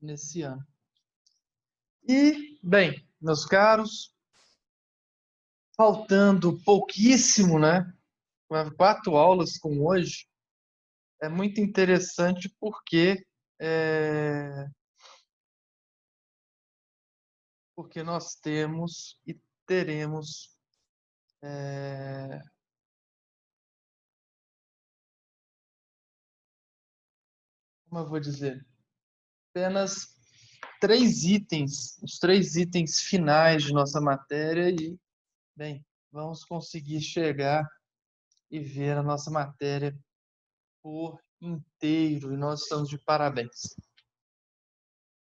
nesse ano. E, bem, meus caros, faltando pouquíssimo, né? 4 aulas com hoje, é muito interessante é, porque nós temos e teremos, é, como eu vou dizer, apenas 3 itens, os 3 itens finais de nossa matéria e, bem, vamos conseguir chegar e ver a nossa matéria por inteiro e nós estamos de parabéns.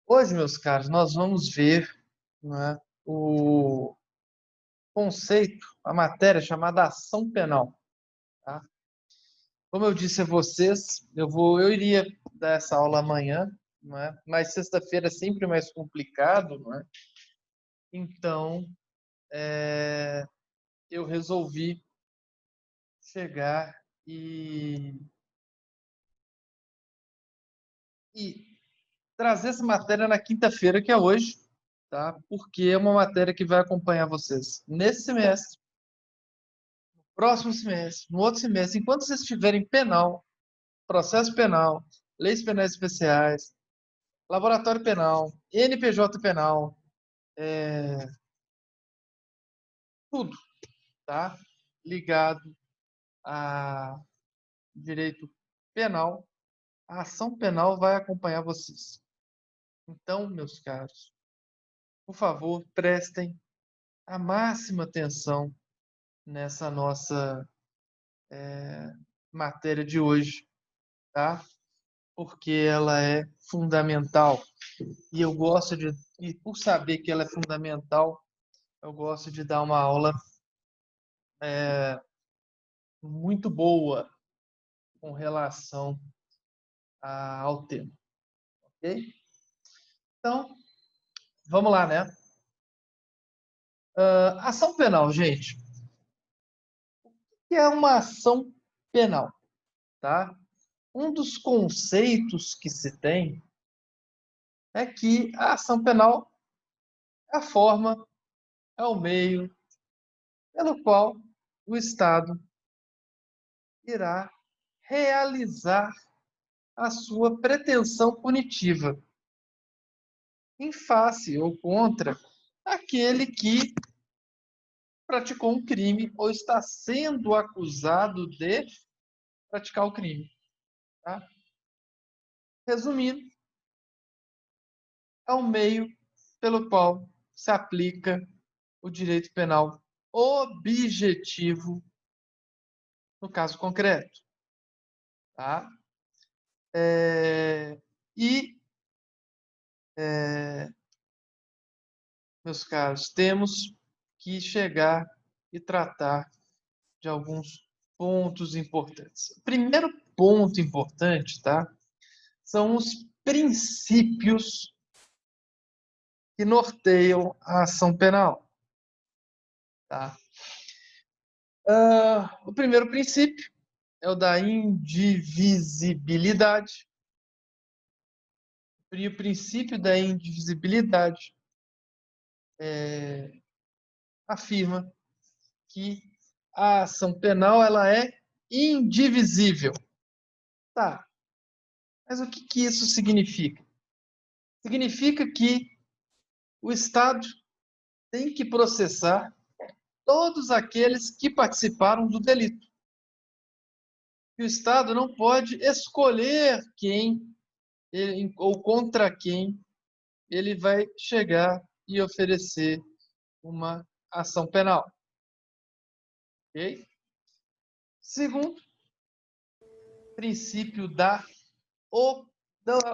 Hoje, meus caros, nós vamos ver, né, o conceito, a matéria chamada ação penal. Tá? Como eu disse a vocês, eu iria dar essa aula amanhã, não é? Mas sexta-feira é sempre mais complicado, não é? Então, eu resolvi chegar e trazer essa matéria na quinta-feira, que é hoje, tá? Porque é uma matéria que vai acompanhar vocês nesse semestre, no próximo semestre, no outro semestre, enquanto vocês estiverem penal, processo penal, leis penais especiais, laboratório penal, NPJ penal, tudo, tá? Ligado a direito penal, a ação penal vai acompanhar vocês. Então, meus caros, por favor, prestem a máxima atenção nessa nossa matéria de hoje, tá? Porque ela é fundamental. E por saber que ela é fundamental, eu gosto de dar uma aula muito boa com relação ao tema, ok? Então, vamos lá, né? Ação penal, gente. O que é uma ação penal, tá? Um dos conceitos que se tem é que a ação penal é a forma, é o meio pelo qual o Estado irá realizar a sua pretensão punitiva em face ou contra aquele que praticou um crime ou está sendo acusado de praticar o crime. Tá? Resumindo, é o meio pelo qual se aplica o direito penal objetivo no caso concreto. Tá? É, e, é, meus caros, temos que chegar e tratar de alguns pontos importantes. O primeiro ponto importante, tá? São os princípios que norteiam a ação penal. Tá? O primeiro princípio é o da indivisibilidade. E o princípio da indivisibilidade afirma que a ação penal ela é indivisível. Tá, mas o que isso significa? Significa que o Estado tem que processar todos aqueles que participaram do delito. O Estado não pode escolher ou contra quem ele vai chegar e oferecer uma ação penal. Ok? Segundo, princípio da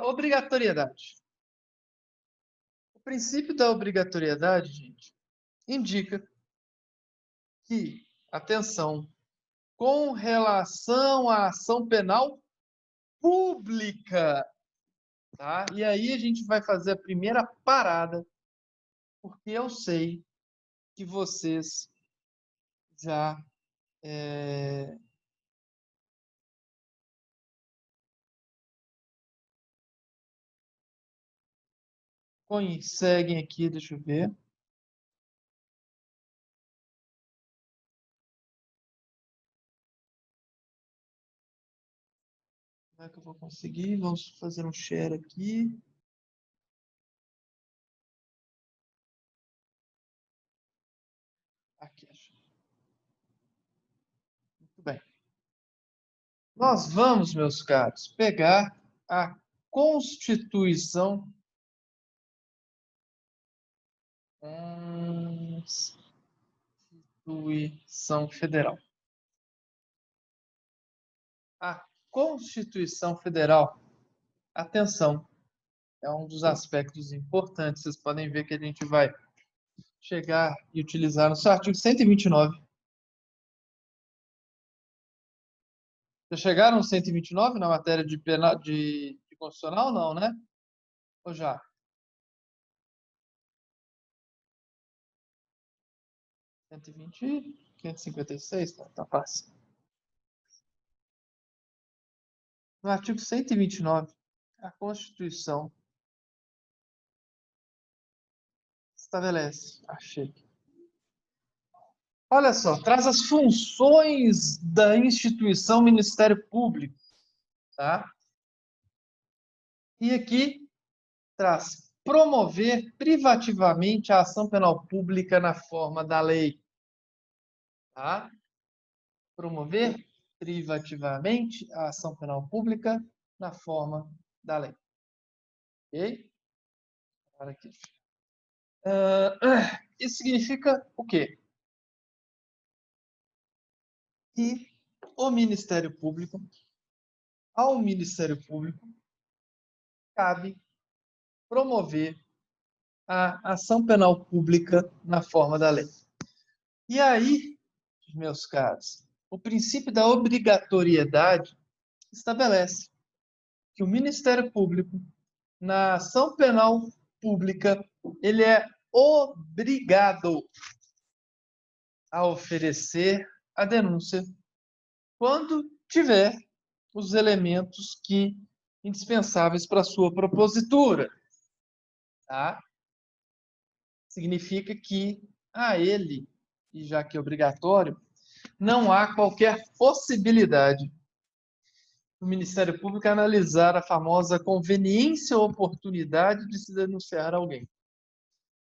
obrigatoriedade. O princípio da obrigatoriedade, gente, indica que, atenção, com relação à ação penal pública, tá? E aí a gente vai fazer a primeira parada, porque eu sei que vocês já conseguem aqui, deixa eu ver. Como é que eu vou conseguir? Vamos fazer um share aqui. Aqui, achei. Muito bem. Nós vamos, meus caros, pegar a Constituição Federal. A Constituição Federal, atenção, é um dos aspectos importantes. Vocês podem ver que a gente vai chegar e utilizar no seu artigo 129. Já chegaram no 129 na matéria de, penal, de constitucional? Não, né? Ou já? 120, 556? Tá fácil. No artigo 129, a Constituição estabelece, achei. Olha só, traz as funções da instituição Ministério Público, tá? E aqui traz promover privativamente a ação penal pública na forma da lei, tá? Promover privativamente a ação penal pública na forma da lei. Ok? Para aqui. Isso significa o quê? Que o Ministério Público, ao Ministério Público, cabe promover a ação penal pública na forma da lei. E aí, meus caros, o princípio da obrigatoriedade estabelece que o Ministério Público, na ação penal pública, ele é obrigado a oferecer a denúncia quando tiver os elementos indispensáveis para a sua propositura. Tá? Significa que a ele, e já que é obrigatório, não há qualquer possibilidade do Ministério Público analisar a famosa conveniência ou oportunidade de se denunciar alguém.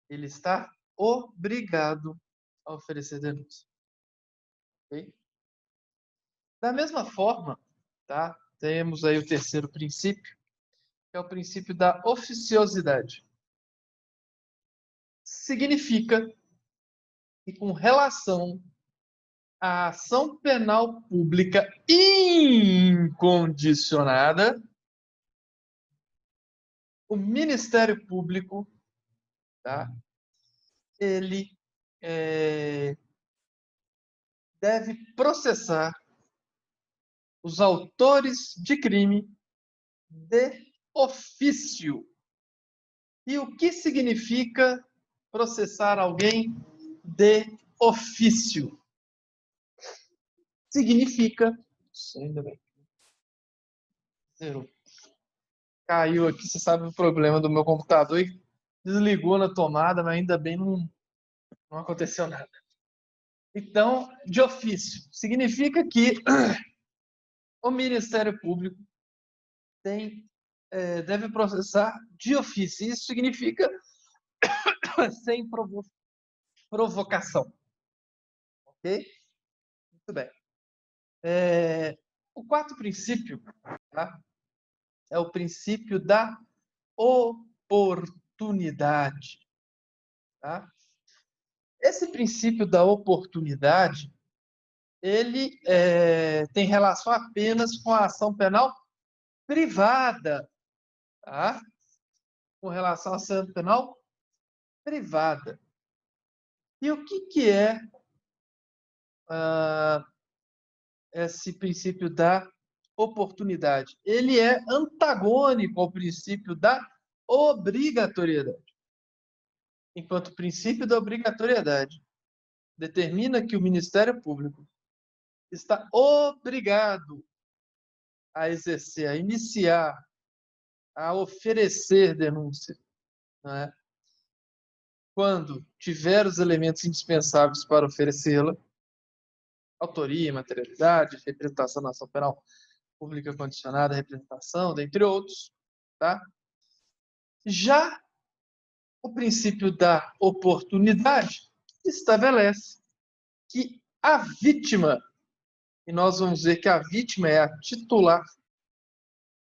Ele está obrigado a oferecer denúncia. Okay? Da mesma forma, tá? Temos aí o terceiro princípio, que é o princípio da oficiosidade. Significa que, com relação à ação penal pública incondicionada, o Ministério Público, tá? Ele deve processar os autores de crime de ofício. E o que significa processar alguém de ofício? Significa... Ainda bem. Zero. Caiu aqui, você sabe o problema do meu computador e desligou na tomada, mas ainda bem não aconteceu nada. Então, de ofício, significa que o Ministério Público deve processar de ofício. Isso significa sem provocação. Ok? Muito bem. O quarto princípio, tá? É o princípio da oportunidade. Tá? Esse princípio da oportunidade, ele tem relação apenas com a ação penal privada, tá? Com relação à ação penal privada. E o que é esse princípio da oportunidade? Ele é antagônico ao princípio da obrigatoriedade. Enquanto o princípio da obrigatoriedade determina que o Ministério Público está obrigado a exercer, a iniciar, a oferecer denúncia né? Quando tiver os elementos indispensáveis para oferecê-la, autoria, materialidade, representação na ação penal pública condicionada, representação, dentre outros, tá? Já o princípio da oportunidade estabelece que a vítima, e nós vamos ver que a vítima é a titular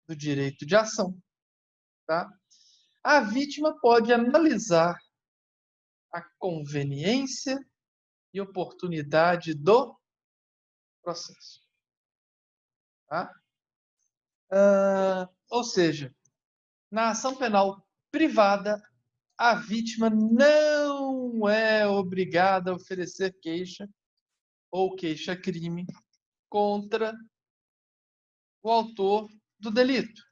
do direito de ação, tá? A vítima pode analisar a conveniência e oportunidade do processo, tá? Ou seja, na ação penal privada, a vítima não é obrigada a oferecer queixa ou queixa-crime contra o autor do delito.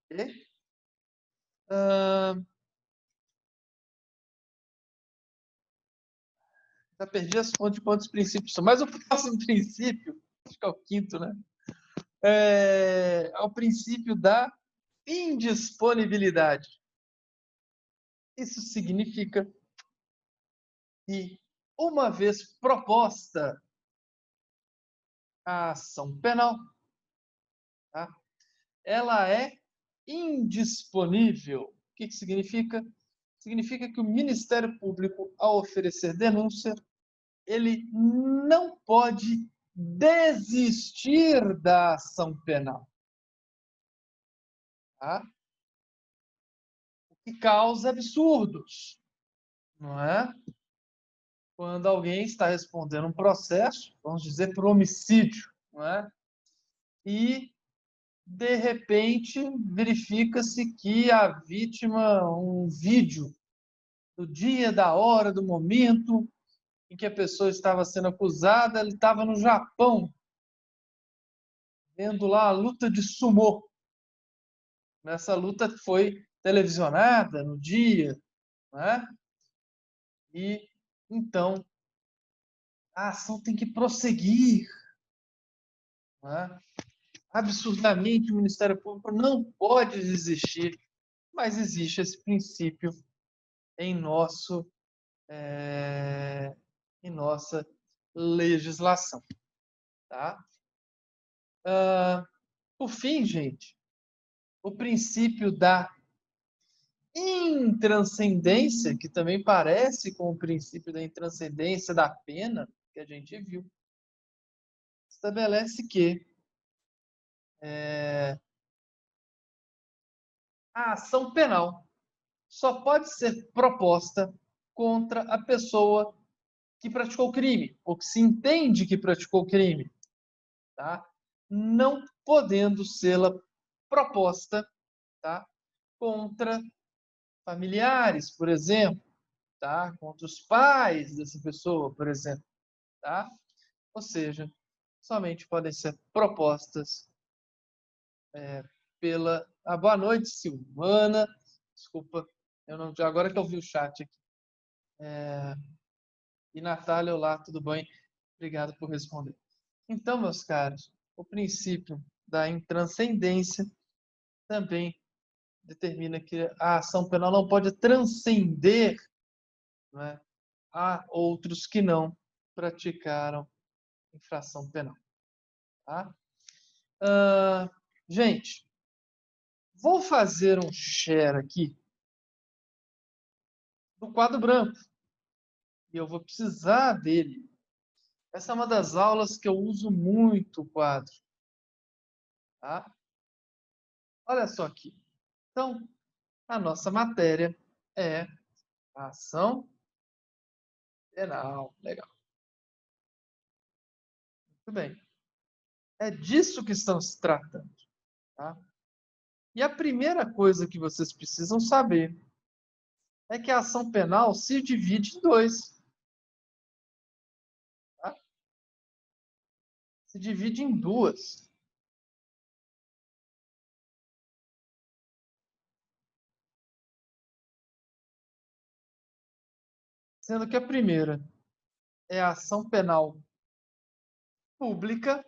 Okay? Já perdi as contas de quantos princípios são, mas o próximo princípio, acho que é o quinto, né? É o princípio da indisponibilidade. Isso significa que, uma vez proposta a ação penal, tá? Ela é indisponível. O que significa? Significa que o Ministério Público, ao oferecer denúncia, ele não pode desistir da ação penal, tá? O que causa absurdos, não é? Quando alguém está respondendo um processo, vamos dizer, por homicídio, não é? E, de repente, verifica-se que a vítima, um vídeo do dia, da hora, do momento em que a pessoa estava sendo acusada, ele estava no Japão, vendo lá a luta de sumô. Nessa luta foi televisionada no dia, né? E então a ação tem que prosseguir, né? Absurdamente o Ministério Público não pode desistir, mas existe esse princípio em em nossa legislação, tá? Por fim, gente, o princípio da intranscendência, que também parece com o princípio da intranscendência da pena, que a gente viu, estabelece que a ação penal só pode ser proposta contra a pessoa que praticou o crime, ou que se entende que praticou o crime, tá? Não podendo ser proposta, tá? Contra familiares, por exemplo, tá? Contra os pais dessa pessoa, por exemplo, tá? Ou seja, somente podem ser propostas pela... boa noite, Silvana. Desculpa, eu não... agora que eu vi o chat aqui. E Natália, olá, tudo bem? Obrigado por responder. Então, meus caros, o princípio da intranscendência também determina que a ação penal não pode transcender, né, a outros que não praticaram infração penal. Tá? Gente, vou fazer um share aqui do quadro branco e eu vou precisar dele. Essa é uma das aulas que eu uso muito o quadro. Tá? Olha só aqui. Então, a nossa matéria é a ação penal. Legal. Muito bem. É disso que estamos se tratando. Tá? E a primeira coisa que vocês precisam saber é que a ação penal se divide em dois. Tá? Se divide em duas. Sendo que a primeira é a ação penal pública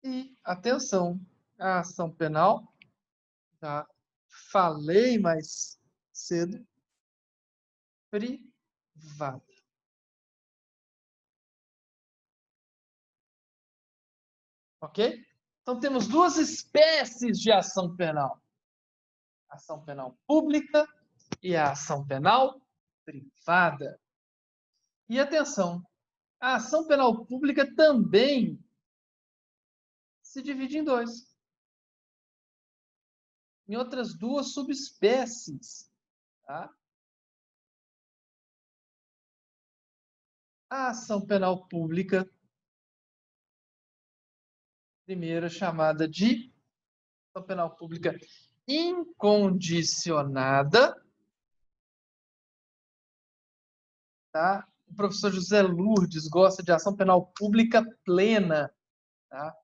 e, atenção, a ação penal Já falei mais cedo. Privada. Ok? Então, temos duas espécies de ação penal. A ação penal pública e a ação penal privada. E atenção, a ação penal pública também se divide em dois. Em outras duas subespécies. Tá? A ação penal pública, primeira chamada de ação penal pública incondicionada. Tá? O professor José Lourdes gosta de ação penal pública plena. Tá?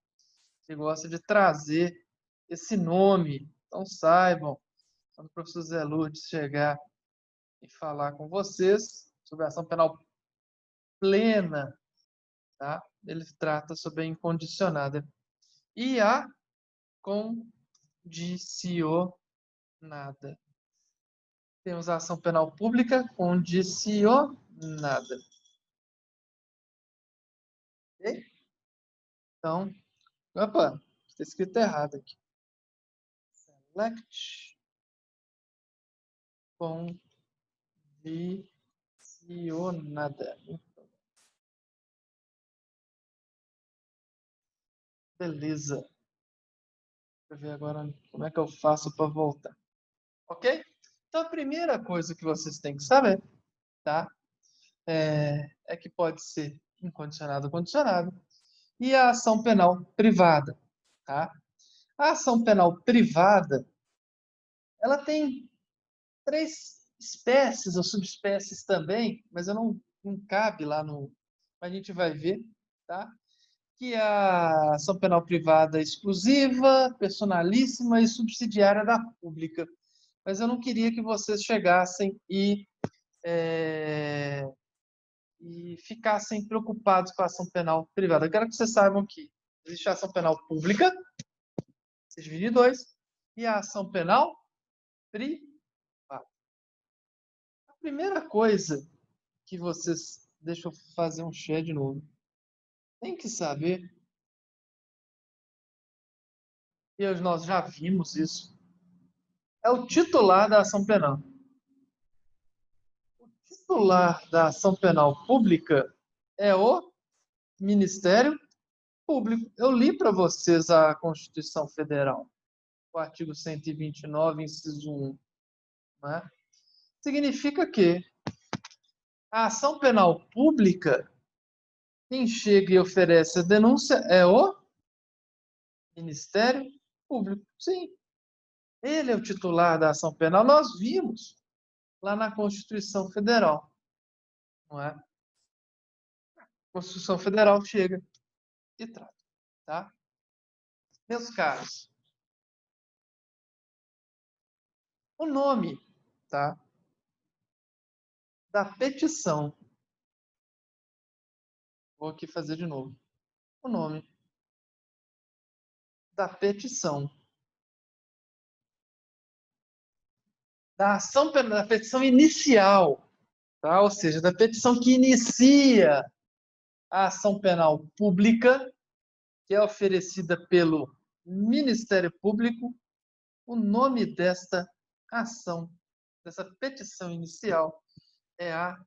Ele gosta de trazer esse nome. Então saibam, quando o professor José Lourdes chegar e falar com vocês sobre a ação penal plena, tá? Ele trata sobre a incondicionada. E a condicionada. Temos a ação penal pública condicionada. Ok? Então, opa, está escrito errado aqui. Select condicionada. Beleza. Deixa eu ver agora como é que eu faço para voltar. Ok? Então, a primeira coisa que vocês têm que saber, tá? É que pode ser incondicionado ou condicionado. E a ação penal privada, tá? A ação penal privada, ela tem três espécies ou subespécies também, mas eu não cabe lá no... A gente vai ver, tá? Que é a ação penal privada exclusiva, personalíssima e subsidiária da pública. Mas eu não queria que vocês chegassem e ficassem preocupados com a ação penal privada. Eu quero que vocês saibam que existe a ação penal pública, se divide em dois, e a ação penal privada. A primeira coisa que vocês... Deixa eu fazer um share de novo. Tem que saber, e nós já vimos isso, é o titular da ação penal. O titular da ação penal pública é o Ministério Público. Eu li para vocês a Constituição Federal, o artigo 129, inciso 1. Né? Significa que a ação penal pública, quem chega e oferece a denúncia é o Ministério Público. Sim, ele é o titular da ação penal. Nós vimos lá na Constituição Federal. Não é? A Constituição Federal chega e trata. Tá? Meus caros, o nome, tá, da petição, vou aqui fazer de novo, o nome da petição, da ação penal, da petição inicial, tá? Ou seja, da petição que inicia a ação penal pública, que é oferecida pelo Ministério Público. O nome desta ação, dessa petição inicial, é a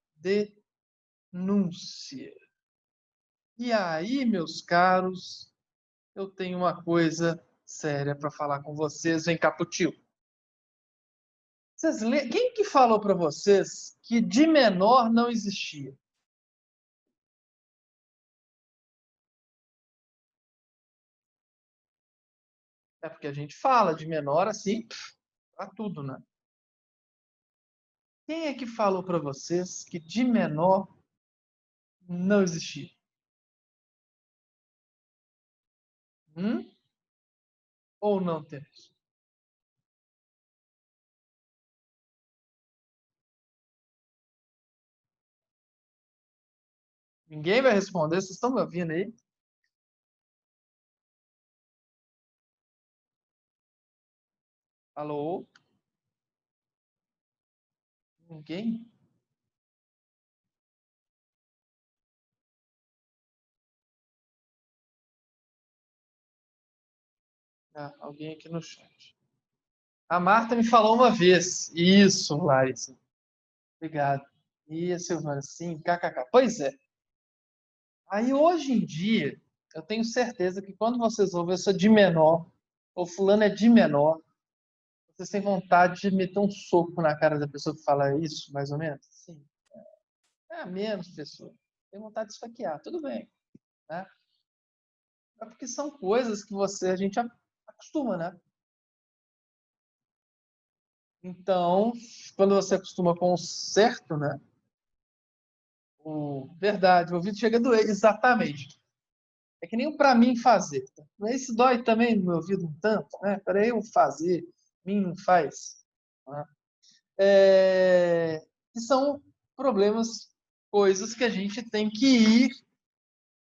denúncia. E aí, meus caros, eu tenho uma coisa séria para falar com vocês. Vem cá, Putil. Quem que falou para vocês que de menor não existia? É porque a gente fala de menor assim, para tudo, né? Quem é que falou para vocês que de menor não existia? Hum? Ou não temos? Ninguém vai responder, vocês estão me ouvindo aí? Alô? Ninguém? Ah, alguém aqui no chat. A Marta me falou uma vez. Isso, Larissa. Obrigado. E a Silvana, sim, kkk. Pois é. Aí, hoje em dia, eu tenho certeza que quando vocês ouvem essa de menor, ou fulano é de menor, vocês têm vontade de meter um soco na cara da pessoa que fala isso, mais ou menos? Sim. É a menos pessoa. Tem vontade de esfaquear. Tudo bem, né? É porque são coisas que a gente acostuma, né? Então, quando você acostuma com o certo, né? Verdade, o ouvido chega a doer. Exatamente. É que nem o para mim fazer. Tá? Esse dói também no meu ouvido um tanto, né? Para eu fazer, mim não faz. Né? Que são problemas, coisas que a gente tem que ir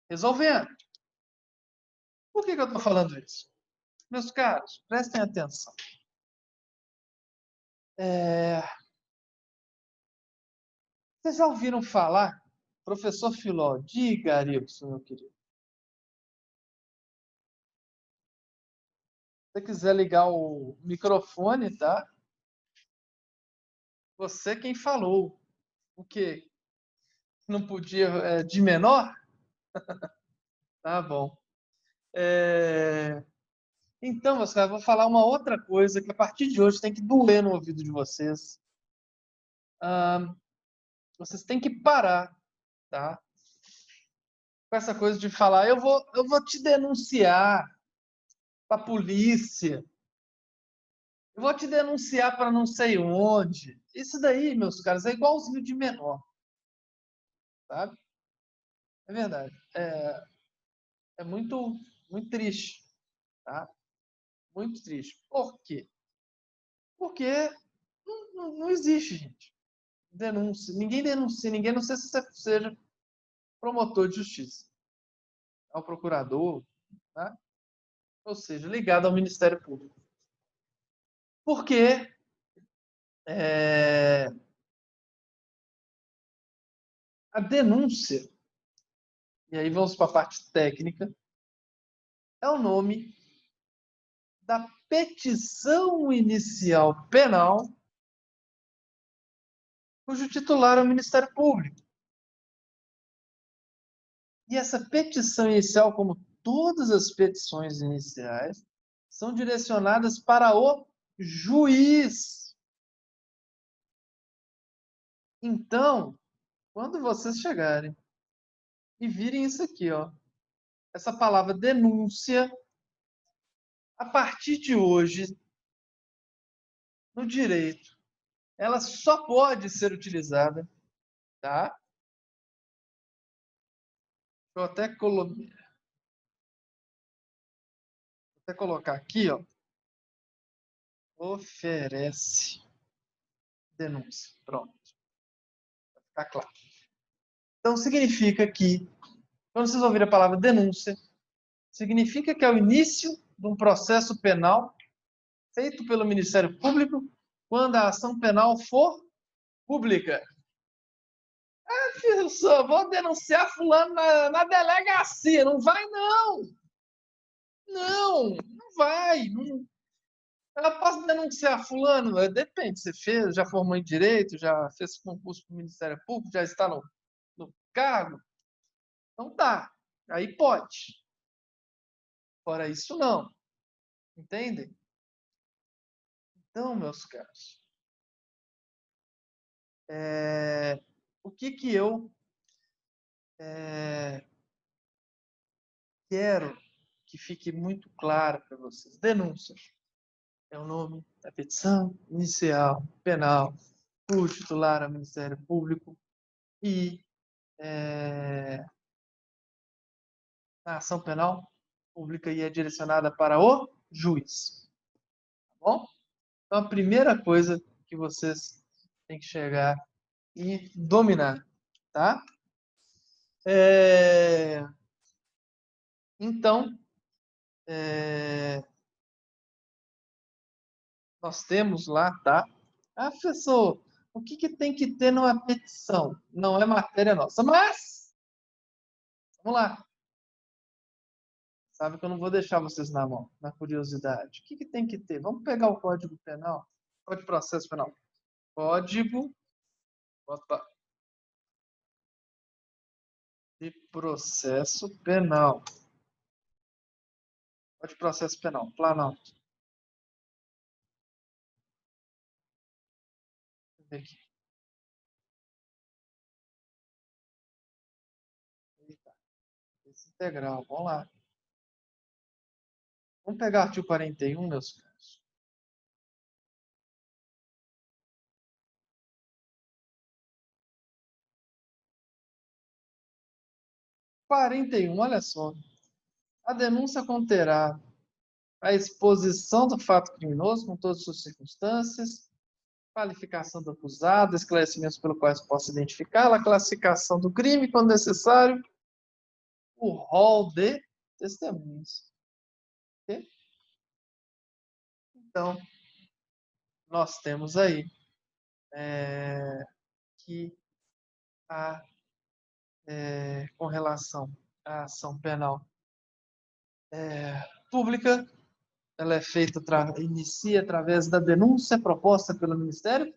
resolvendo. Por que eu estou falando isso? Meus caros, prestem atenção. É, Vocês já ouviram falar, professor Filó, diga, Arilson, meu querido. Se você quiser ligar o microfone, tá? Você quem falou. O quê? Não podia de menor? Tá bom. Então, meus caras, vou falar uma outra coisa que a partir de hoje tem que doer no ouvido de vocês. Vocês têm que parar, tá? Com essa coisa de falar, eu vou te denunciar para a polícia. Eu vou te denunciar para não sei onde. Isso daí, meus caras, é igualzinho de menor, sabe? É verdade. É muito, muito triste, tá? Muito triste. Por quê? Porque não existe, gente. Denúncia. Ninguém denuncia, ninguém, não sei se você seja promotor de justiça, ao procurador, tá? Ou seja, ligado ao Ministério Público. Porque é, a denúncia, e aí vamos para a parte técnica, é o nome da petição inicial penal cujo titular é o Ministério Público. E essa petição inicial, como todas as petições iniciais, são direcionadas para o juiz. Então, quando vocês chegarem e virem isso aqui, ó, essa palavra denúncia, a partir de hoje, no direito, ela só pode ser utilizada, tá? Deixa eu até colocar aqui, ó, oferece denúncia. Pronto, tá claro. Então, significa que, quando vocês ouvirem a palavra denúncia, significa que é o início de um processo penal feito pelo Ministério Público quando a ação penal for pública. Filho, só vou denunciar fulano na delegacia. Não vai, não. Não vai. Não. Eu posso denunciar fulano? Depende, você fez, já formou em Direito, já fez concurso para o Ministério Público, já está no cargo? Então tá, aí pode. Fora isso, não. Entendem? Então, meus caros, o que eu quero que fique muito claro para vocês? Denúncia é o nome da petição inicial penal por titular ao Ministério Público e a ação penal pública e é direcionada para o juiz. Tá bom? Então, a primeira coisa que vocês têm que chegar e dominar, tá? Então, Nós temos lá, tá? Ah, professor, o que que tem que ter numa petição? Não é matéria nossa, mas vamos lá. Sabe que eu não vou deixar vocês na mão, na curiosidade. O que que tem que ter? Vamos pegar o Código Penal, Código de Processo Penal. Código, opa, de Processo Penal. Código de Processo Penal, Planalto. Deixa eu ver aqui. Eita, esse integral, vamos lá. Vamos pegar o artigo 41, meus caros. 41, olha só. A denúncia conterá a exposição do fato criminoso com todas as suas circunstâncias, qualificação do acusado, esclarecimentos pelo quais possa identificá-la, a classificação do crime, quando necessário, o rol de testemunhas. Ok? Então, nós temos aí que com relação à ação penal pública, ela é feita, inicia através da denúncia proposta pelo Ministério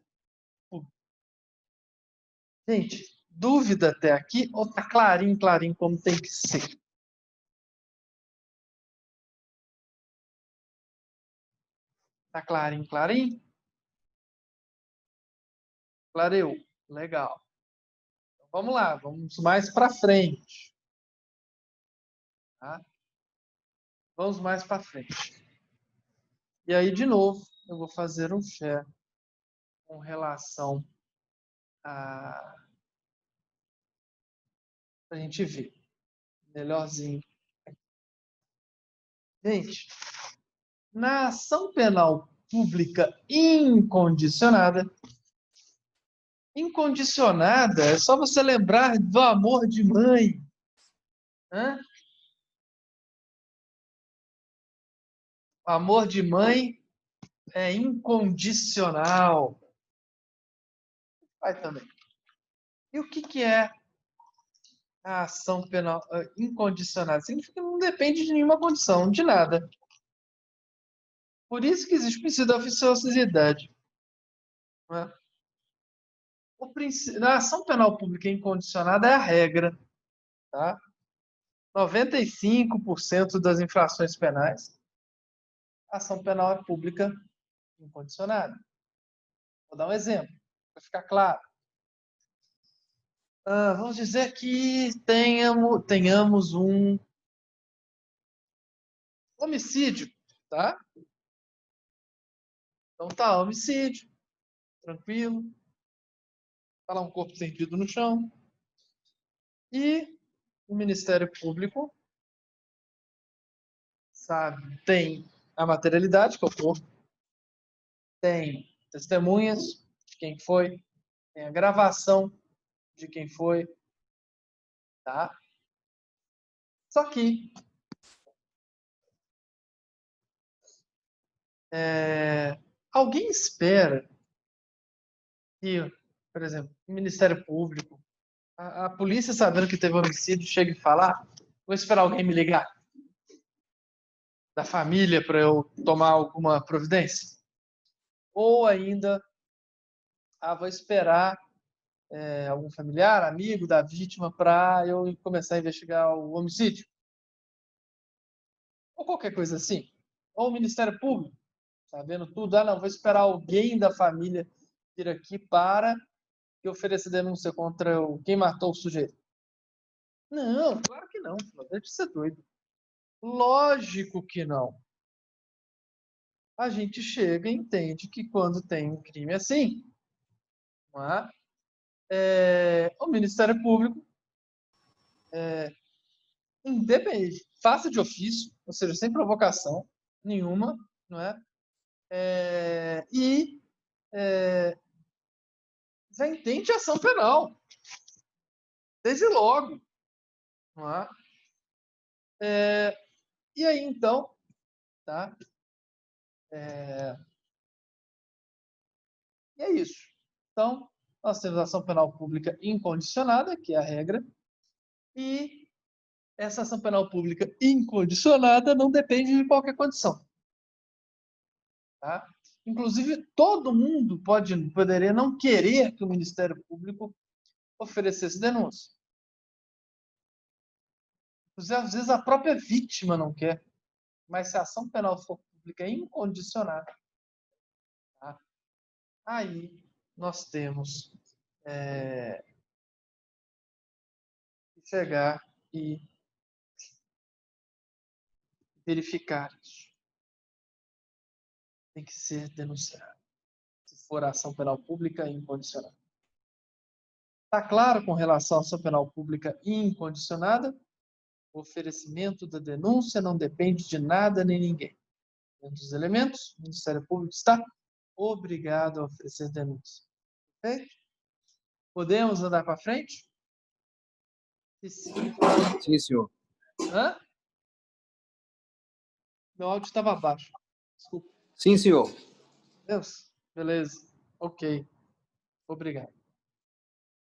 Público. Gente, dúvida até aqui ou tá clarinho, clarinho como tem que ser? Tá clarinho, clarinho? Clareou. Legal. Então, vamos lá, vamos mais para frente. Tá? Vamos mais para frente. E aí, de novo, eu vou fazer um share com relação a a gente ver melhorzinho. Gente, na ação penal pública incondicionada, incondicionada é só você lembrar do amor de mãe. Né? O amor de mãe é incondicional. Pai também. E o que que é a ação penal incondicionada? Significa que não depende de nenhuma condição, de nada. Por isso que existe o princípio da oficiosidade. Né? A ação penal pública incondicionada é a regra. Tá? 95% das infrações penais, a ação penal é pública incondicionada. Vou dar um exemplo, para ficar claro. Vamos dizer que tenhamos um homicídio, tá? Então tá, homicídio, tranquilo. Tá lá um corpo tendido no chão. E o Ministério Público, sabe, tem a materialidade, que é o corpo, tem testemunhas de quem foi, tem a gravação de quem foi, tá? Só que alguém espera que, por exemplo, o Ministério Público, a polícia sabendo que teve homicídio, chegue e falar, vou esperar alguém me ligar da família para eu tomar alguma providência? Ou ainda, vou esperar algum familiar, amigo da vítima para eu começar a investigar o homicídio? Ou qualquer coisa assim? Ou o Ministério Público, sabendo tudo, não, vou esperar alguém da família vir aqui para que ofereça denúncia contra quem matou o sujeito. Não, claro que não. Deixa de ser doido. Lógico que não. A gente chega e entende que quando tem um crime assim, não o Ministério Público independe, faça de ofício, ou seja, sem provocação nenhuma, não é? E já entende a ação penal, desde logo, não é? E aí então, tá? Então, nós temos a ação penal pública incondicionada, que é a regra, e essa ação penal pública incondicionada não depende de qualquer condição. Tá? Inclusive, todo mundo poderia não querer que o Ministério Público oferecesse denúncia. Às vezes a própria vítima não quer, mas se a ação penal for pública incondicionada, tá? Aí nós temos que chegar e verificar isso. Tem que ser denunciado, se for ação penal pública incondicionada. Está claro com relação à ação penal pública incondicionada? O oferecimento da denúncia não depende de nada nem ninguém. Dentro dos elementos, o Ministério Público está obrigado a oferecer denúncia. Ok? Podemos andar para frente? Sim, senhor. Hã? Meu áudio estava baixo. Desculpa. Sim, senhor. Deus? Beleza. Ok. Obrigado.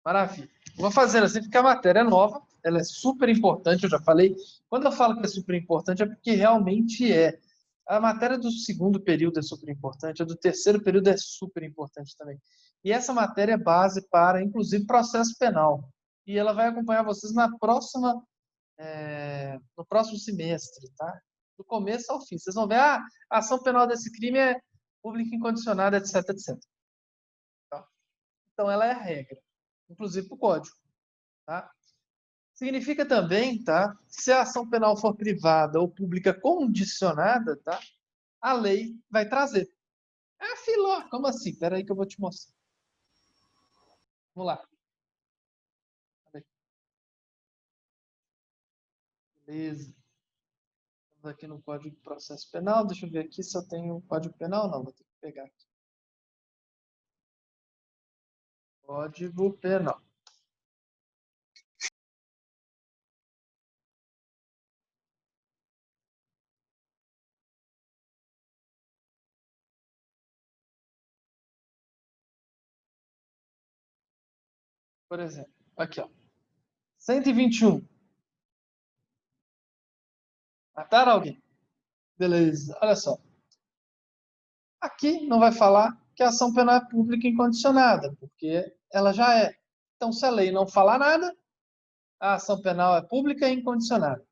Maravilha. Vou fazer assim, porque a matéria é nova, ela é super importante, eu já falei. Quando eu falo que é super importante, é porque realmente é. A matéria do segundo período é super importante, a do terceiro período é super importante também. E essa matéria é base para, inclusive, processo penal. E ela vai acompanhar vocês na próxima, no próximo semestre, tá? Do começo ao fim. Vocês vão ver, a ação penal desse crime é pública incondicionada, etc, etc. Tá? Então, ela é a regra, inclusive para o código. Tá? Significa também, tá? Se a ação penal for privada ou pública condicionada, tá? A lei vai trazer. Ah, Filó, como assim? Espera aí que eu vou te mostrar. Vamos lá. Beleza. Estamos aqui no Código de Processo Penal. Deixa eu ver aqui se eu tenho Código Penal. Não, vou ter que pegar aqui. Código Penal. Por exemplo, aqui, ó. 121. Mataram alguém? Beleza. Olha só. Aqui não vai falar que a ação penal é pública incondicionada, porque ela já é. Então, se a lei não falar nada, a ação penal é pública e incondicionada.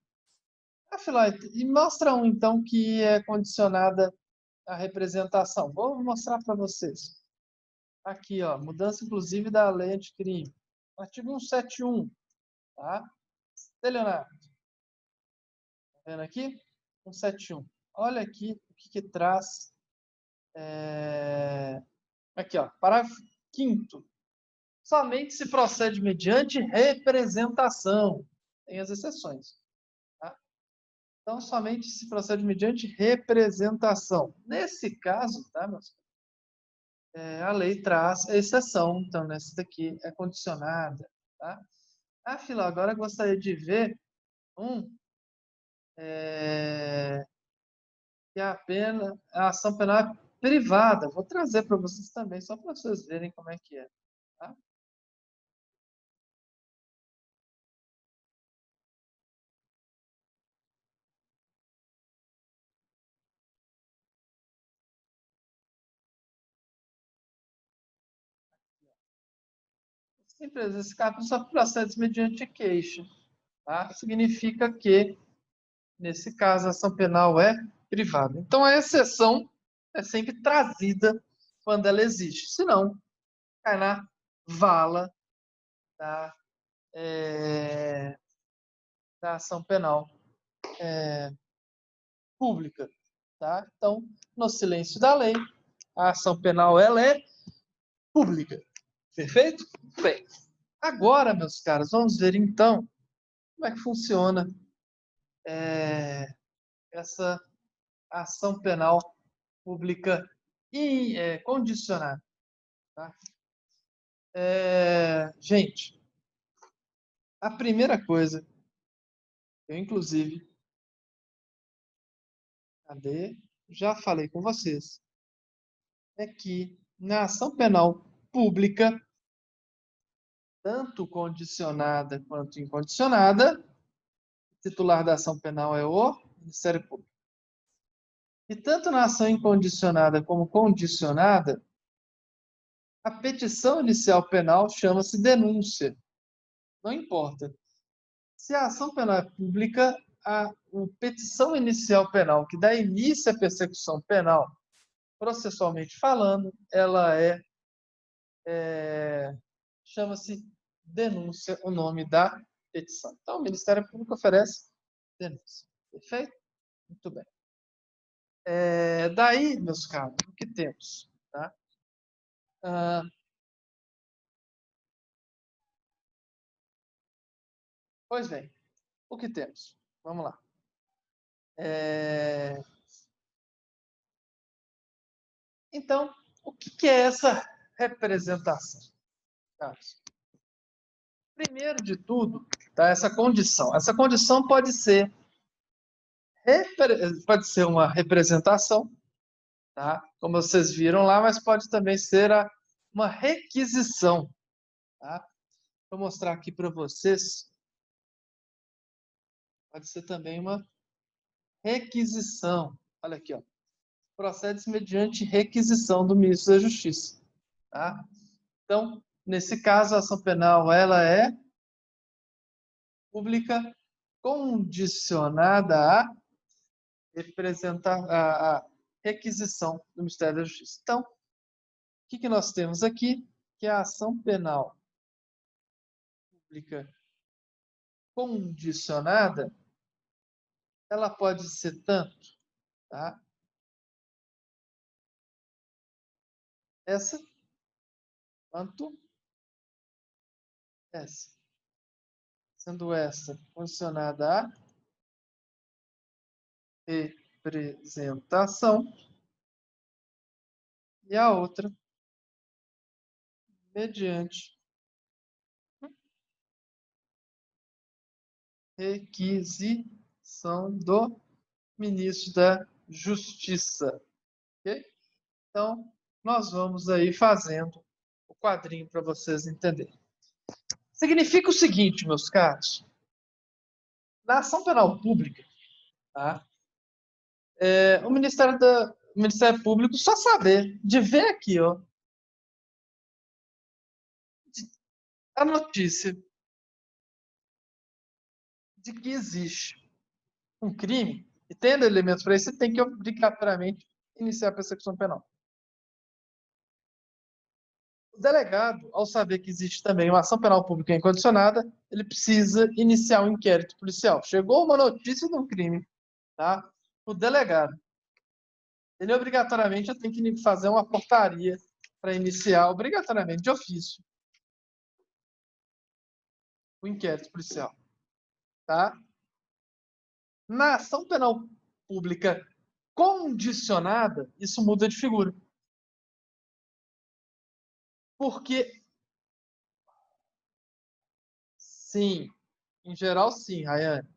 Afinal, e mostra um, então, que é condicionada à representação. Vou mostrar para vocês. Aqui, ó, mudança, inclusive, da lei anticrime. Artigo 171, tá? Leonardo, tá vendo aqui? 171. Olha aqui o que traz. Aqui, ó, parágrafo 5º. Somente se procede mediante representação. Tem as exceções. Tá? Então, somente se procede mediante representação. Nesse caso, tá, meus? A lei traz a exceção. Então, nessa daqui é condicionada. Tá? Filó, agora eu gostaria de ver que a ação penal é privada. Vou trazer para vocês também, só para vocês verem como é que é. Tá? Simples, esse capítulo só procede mediante queixa. Tá? Significa que, nesse caso, a ação penal é privada. Então, a exceção é sempre trazida quando ela existe. Senão, cai na vala da, da ação penal pública. Tá? Então, no silêncio da lei, a ação penal ela é pública. Perfeito? Bem, agora, meus caros, vamos ver então como é que funciona essa ação penal pública condicionada. Tá? Gente, a primeira coisa, eu inclusive, já falei com vocês, é que na ação penal pública, tanto condicionada quanto incondicionada. O titular da ação penal é o Ministério Público. E tanto na ação incondicionada como condicionada, a petição inicial penal chama-se denúncia. Não importa. Se a ação penal é pública, a petição inicial penal, que dá início à persecução penal, processualmente falando, ela chama-se denúncia, o nome da petição. Então, o Ministério Público oferece denúncia. Perfeito? Muito bem. Daí, meus caros, o que temos? Tá? Pois bem, o que temos? Vamos lá. Então, o que é essa representação, Carlos? Primeiro de tudo, tá, essa condição. Essa condição pode ser uma representação, tá? Como vocês viram lá, mas pode também ser uma requisição. Tá? Vou mostrar aqui para vocês. Pode ser também uma requisição. Olha aqui, ó. Procede-se mediante requisição do ministro da Justiça. Tá? Então, nesse caso, a ação penal ela é pública condicionada a representar a requisição do Ministério da Justiça. Então, o que nós temos aqui? Que a ação penal pública condicionada, ela pode ser tanto, tá? Essa quanto essa. Sendo essa condicionada a representação e a outra mediante requisição do ministro da Justiça. Ok? Então, nós vamos aí fazendo o quadrinho para vocês entenderem. Significa o seguinte, meus caros. Na ação penal pública, tá? O Ministério Público só saber, de ver aqui, ó, a notícia de que existe um crime, e tendo elementos para isso, você tem que obrigatoriamente iniciar a persecução penal. O delegado, ao saber que existe também uma ação penal pública incondicionada, ele precisa iniciar um inquérito policial. Chegou uma notícia de um crime, tá? O delegado, ele obrigatoriamente tem que fazer uma portaria para iniciar, obrigatoriamente, de ofício, o inquérito policial. Tá? Na ação penal pública condicionada, isso muda de figura. Porque, sim, em geral, sim, Rayane.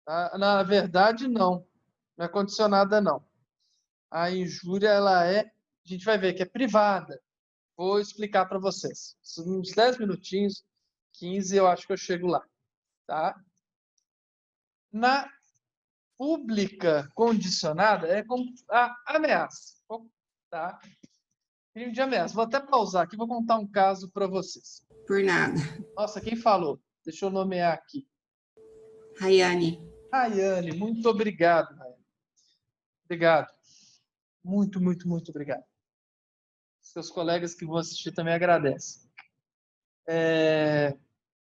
Na verdade, não. Não é condicionada, não. A injúria, ela a gente vai ver que é privada. Vou explicar para vocês. Uns 10 minutinhos, 15, eu acho que eu chego lá. Tá? Na pública condicionada, é como a ameaça. Tá? Crime de ameaça. Vou até pausar aqui, vou contar um caso para vocês. Por nada. Nossa, quem falou? Deixa eu nomear aqui. Rayane. Rayane, muito obrigado, Rayane. Obrigado. Muito, muito, muito obrigado. Seus colegas que vão assistir também agradecem.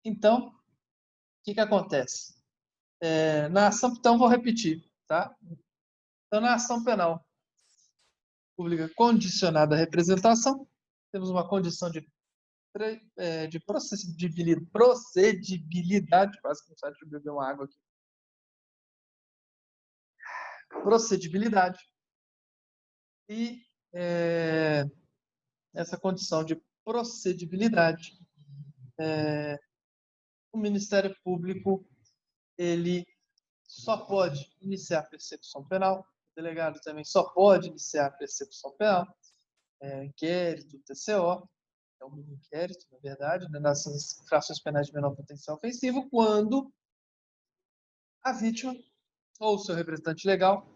Então, o que acontece? Na ação, então, vou repetir, tá? Então, na ação penal pública condicionada à representação, temos uma condição de procedibilidade, quase que não sai de beber uma água aqui. Procedibilidade. E essa condição de procedibilidade, o Ministério Público ele só pode iniciar a persecução penal, o delegado também só pode iniciar a persecução penal, inquérito, TCO, é um mini inquérito, na verdade, né, nessas infrações penais de menor potencial ofensivo, quando a vítima ou seu representante legal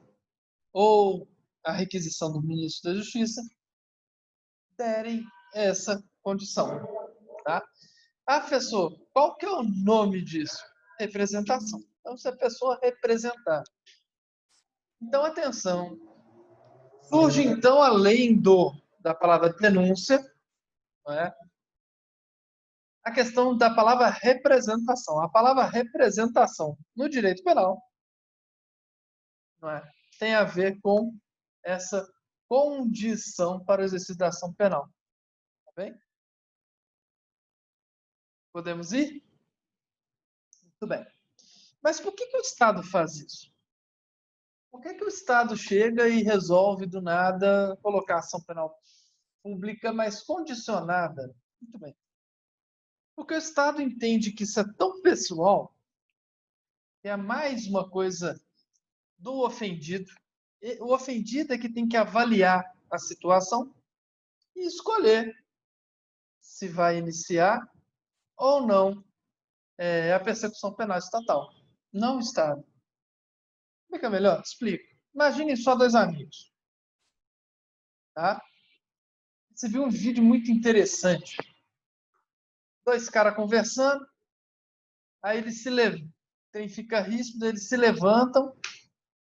ou a requisição do ministro da Justiça derem essa condição, tá? Ah, professor, qual que é o nome disso? Representação. Então, se a pessoa representar. Então, atenção. Surge, então, além da palavra denúncia, não é? A questão da palavra representação. A palavra representação no direito penal, não é? Tem a ver com essa condição para o exercício da ação penal. Tá bem? Podemos ir? Muito bem. Mas por que o Estado faz isso? Por que o Estado chega e resolve, do nada, colocar ação penal pública, mas condicionada? Muito bem. Porque o Estado entende que isso é tão pessoal, que é mais uma coisa do ofendido. O ofendido é que tem que avaliar a situação e escolher se vai iniciar ou não a persecução penal estatal. Não o Estado. Explica melhor? Explico. Imaginem só dois amigos. Tá? Você viu um vídeo muito interessante. Dois caras conversando, aí eles se levantam. Tem fica ríspido, eles se levantam,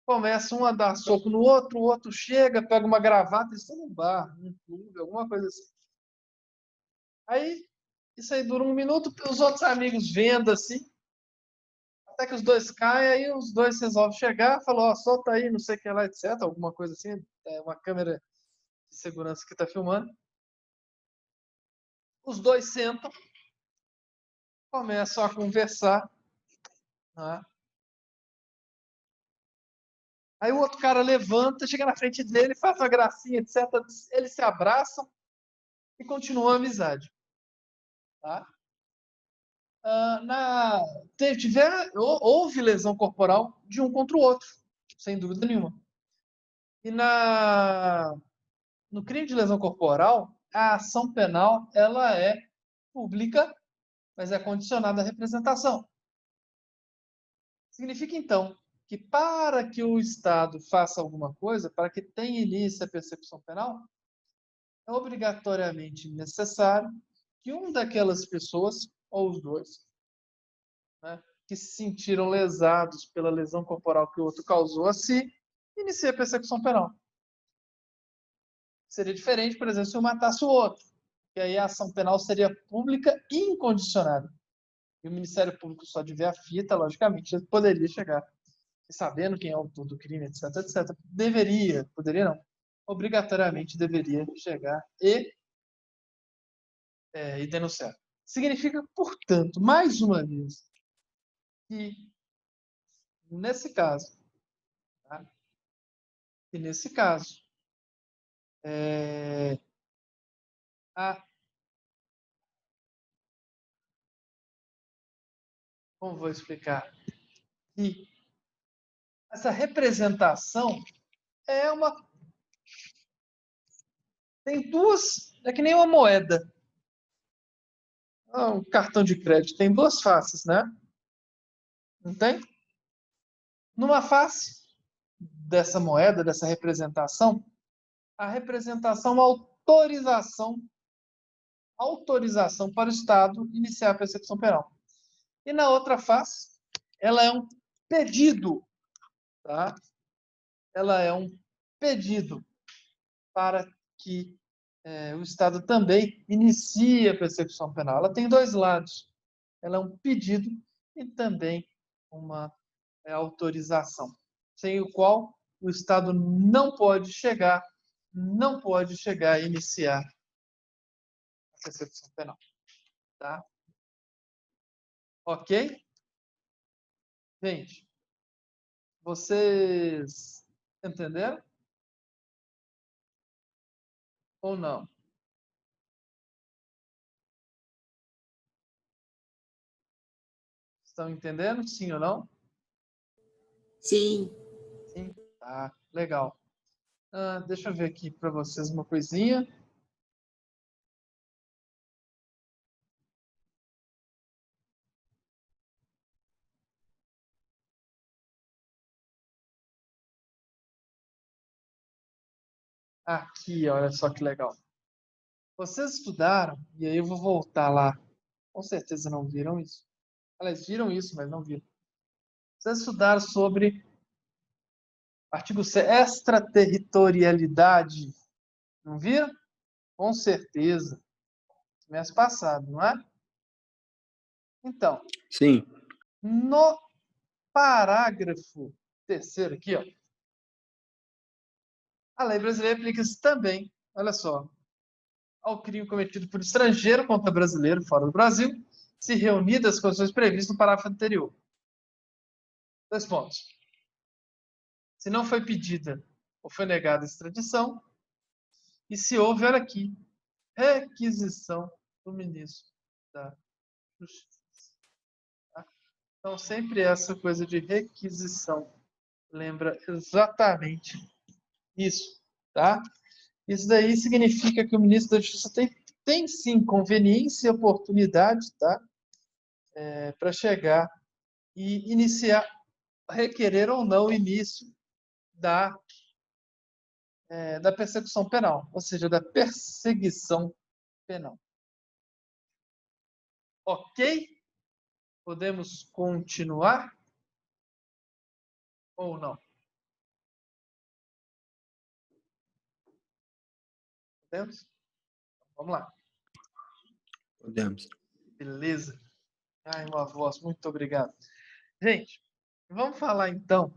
começam um a dar soco no outro, o outro chega, pega uma gravata, eles estão num bar, num clube, alguma coisa assim. Aí, isso aí dura um minuto, os outros amigos vendo assim, até que os dois caem, aí os dois resolvem chegar, falam, ó, solta aí, não sei o que lá, etc, alguma coisa assim, uma câmera de segurança que está filmando. Os dois sentam, começam a conversar, né? Aí o outro cara levanta, chega na frente dele, faz uma gracinha, etc. Eles se abraçam e continuam a amizade. Tá? Houve lesão corporal de um contra o outro, sem dúvida nenhuma. E no crime de lesão corporal, a ação penal ela é pública, mas é condicionada à representação. Significa, então, que para que o Estado faça alguma coisa, para que tenha início a persecução penal, é obrigatoriamente necessário que uma daquelas pessoas, ou os dois, né, que se sentiram lesados pela lesão corporal que o outro causou a si, inicie a persecução penal. Seria diferente, por exemplo, se eu matasse o outro, que aí a ação penal seria pública e incondicionada. E o Ministério Público só de ver a fita, logicamente, ele poderia chegar, sabendo quem é o autor do crime, etc, etc. Poderia não, obrigatoriamente deveria chegar e denunciar. Significa, portanto, mais uma vez, que nesse caso, tá? E nesse caso, a, como vou explicar? Que essa representação é uma. Tem duas. É que nem uma moeda. Um cartão de crédito tem duas faces, né? Não tem? Numa face dessa moeda, dessa representação, a representação autorização para o Estado iniciar a persecução penal. E na outra face, ela é um pedido, tá? Ela é um pedido para que o Estado também inicie a persecução penal. Ela tem dois lados. Ela é um pedido e também uma autorização, sem o qual o Estado não pode chegar a iniciar a persecução penal. Tá? Ok? Gente, vocês entenderam ou não? Estão entendendo? Sim ou não? Sim. Sim? Tá, legal. Deixa eu ver aqui para vocês uma coisinha. Aqui, olha só que legal. Vocês estudaram, e aí eu vou voltar lá. Com certeza não viram isso. Aliás, viram isso, mas não viram. Vocês estudaram sobre artigo C, extraterritorialidade. Não viram? Com certeza. Mês passado, não é? Então, Sim. no parágrafo terceiro aqui, ó, a lei brasileira aplica-se também, olha só, ao crime cometido por estrangeiro contra brasileiro fora do Brasil, se reunidas as condições previstas no parágrafo anterior. 2 pontos. Se não foi pedida ou foi negada a extradição, e se houve, olha aqui, requisição do ministro da Justiça. Tá? Então, sempre essa coisa de requisição lembra exatamente isso, tá? Isso daí significa que o ministro da Justiça tem sim conveniência e oportunidade, tá? Para chegar e iniciar, requerer ou não o início da, da persecução penal, ou seja, da perseguição penal. Ok? Podemos continuar ou não? Podemos? Vamos lá. Podemos. Beleza. Ai, uma voz, muito obrigado. Gente, vamos falar então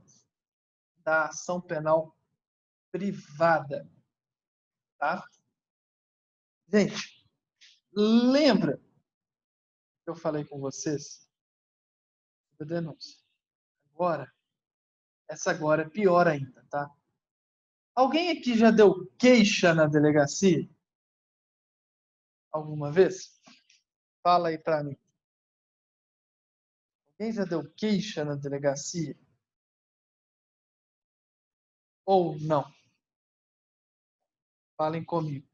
da ação penal privada, tá? Gente, lembra que eu falei com vocês da denúncia? Agora, essa agora é pior ainda, tá? Alguém aqui já deu queixa na delegacia? Alguma vez? Fala aí pra mim. Alguém já deu queixa na delegacia? Ou não? Falem comigo.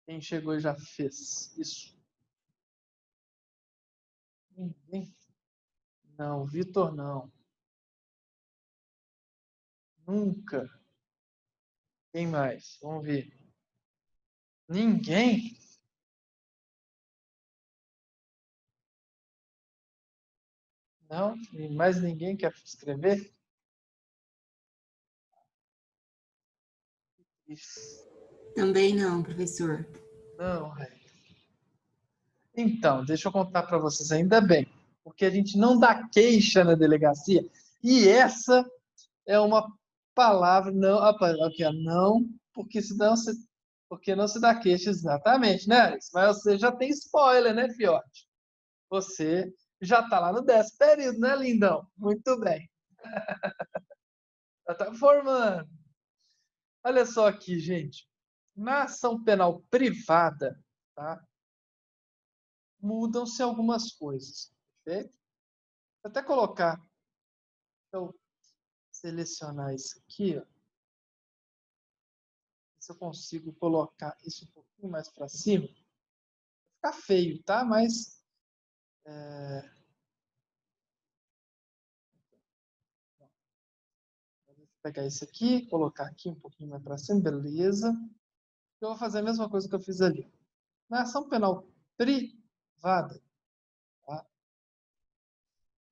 Quem chegou e já fez isso? Ninguém? Não, Vitor não. Nunca. Quem mais? Vamos ver. Ninguém? Não? E mais ninguém quer escrever? Isso. Também não, professor. Não, velho. Então, deixa eu contar para vocês, ainda bem, porque a gente não dá queixa na delegacia, e essa é uma palavra, não, aqui, ó, não, porque não se dá queixa exatamente, né, Alice? Mas você já tem spoiler, né, fiote? Você já está lá no 10º período, né, lindão? Muito bem. Já está formando. Olha só aqui, gente. Na ação penal privada, tá? Mudam-se algumas coisas, perfeito? Vou até colocar, então, selecionar isso aqui, ó. Se eu consigo colocar isso um pouquinho mais para cima, vai ficar feio, tá? Mas vou pegar isso aqui, colocar aqui um pouquinho mais para cima, beleza? Eu vou fazer a mesma coisa que eu fiz ali. Na ação penal privada, tá?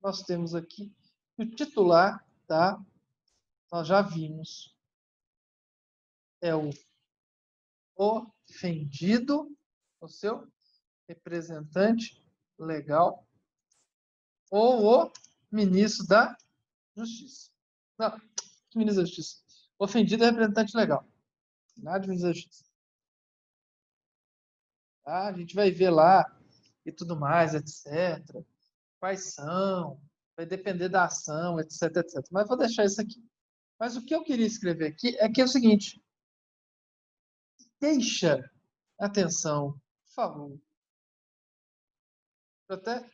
Nós temos aqui o titular, tá? Nós já vimos, é o ofendido, o seu representante legal, ou o ministro da Justiça. Não, ministro da Justiça. Ofendido é representante legal. Nada de ministro da Justiça. Tá? A gente vai ver lá e tudo mais, etc. Quais são, vai depender da ação, etc, etc. Mas vou deixar isso aqui. Mas o que eu queria escrever aqui é que é o seguinte: queixa, atenção, por favor. Vou até